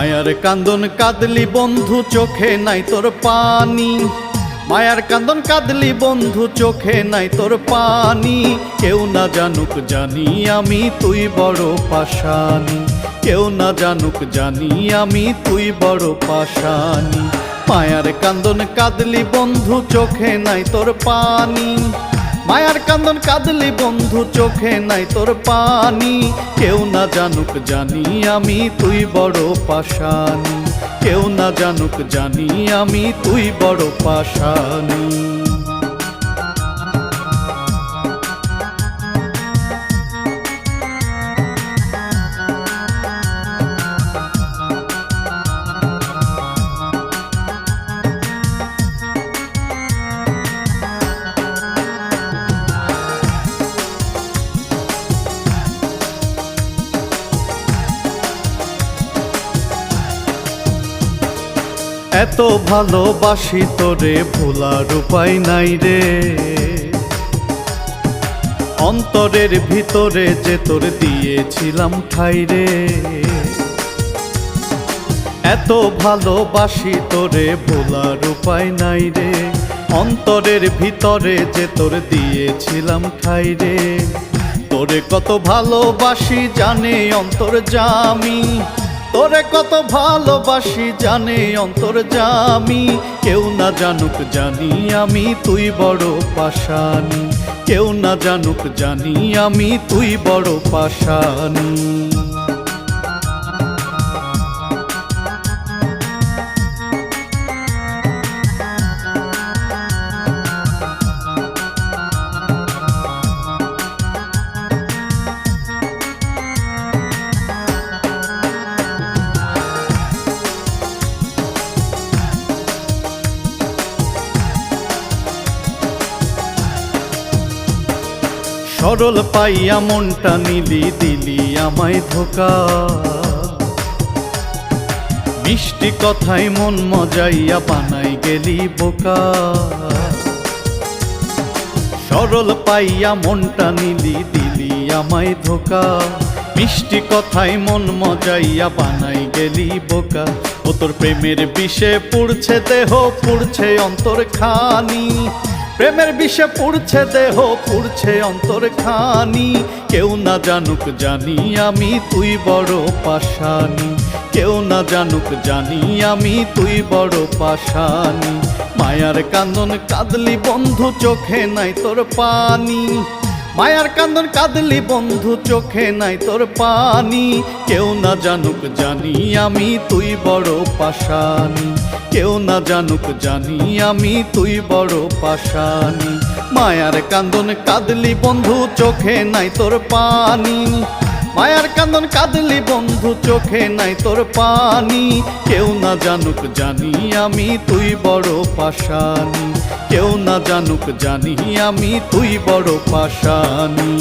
মায়ার কান্দন কাঁদলি বন্ধু চোখে নাই তোর পানি, মায়ার কান্দন কাঁদলি বন্ধু চোখে নাই তোর পানি। কেউ না জানুক জানি আমি তুই বড় পাষাণী, কেউ না জানুক জানি আমি তুই বড় পাষাণী। মায়ার কান্দন কাঁদলি বন্ধু চোখে নাই তোর পানি, মায়ার কান্দন কাঁদলি বন্ধু চোখে নাই তোর পানি। কেউ না জানুক জানি আমি তুই বড় পাষাণী, কেউ না জানুক জানি আমি তুই বড় পাষাণী। এত ভালোবাসি তোরে ভোলার উপায় নাই রে, অন্তরের ভিতরে যে তোর দিয়েছিলাম ঠাই রে। এত ভালোবাসি তোরে ভোলার উপায় নাই রে, অন্তরের ভিতরে যে তোর দিয়েছিলাম ঠাই রে। তোরে কত ভালোবাসি জানে অন্তর্যামী, তোরে কত ভালোবাসি জানে অন্তর্যামী। কেউ না জানুক জানি আমি তুই বড় পাষাণী, কেউ না জানুক জানি আমি তুই বড় পাষাণী। সরল পাইয়া মনটা নিলি দিলি আমায় ধোকা, মিষ্টি কথায় মন মজাইয়া বানাই গেলি বোকা। সরল পাইয়া মনটা নিলি দিলি আমায় ধোকা, মিষ্টি কথায় মন মজাইয়া বানাই গেলি বোকা। ও তোর প্রেমের বিষে পুড়ছে দেহ পুড়ছে অন্তর খানি, প্রেমের বিষে পুড়ছে দেহ পুড়ছে অন্তর খানি। কেউ না জানুক জানি আমি তুই বড় পাষাণী, কেউ না জানুক জানি আমি তুই বড় পাষাণী। মায়ার কান্দন কাঁদলি বন্ধু চোখে নাই তোর পানি, মায়ার কান্দন কাঁদলি বন্ধু চোখে নাই তোর পানি। কেউ না জানুক জানি আমি তুই বড় পাষাণী, কেউ না জানুক জানি আমি তুই বড় পাষাণী। মায়ার কান্দন কাঁদলি বন্ধু চোখে নাই তোর পানি, মায়ার কান্দন কাঁদলি বন্ধু চোখে নাই তোর পানি। কেউ না জানুক জানি আমি তুই বড় পাষাণী, কেউ না জানুক জানি আমি তুই বড় পাষাণী।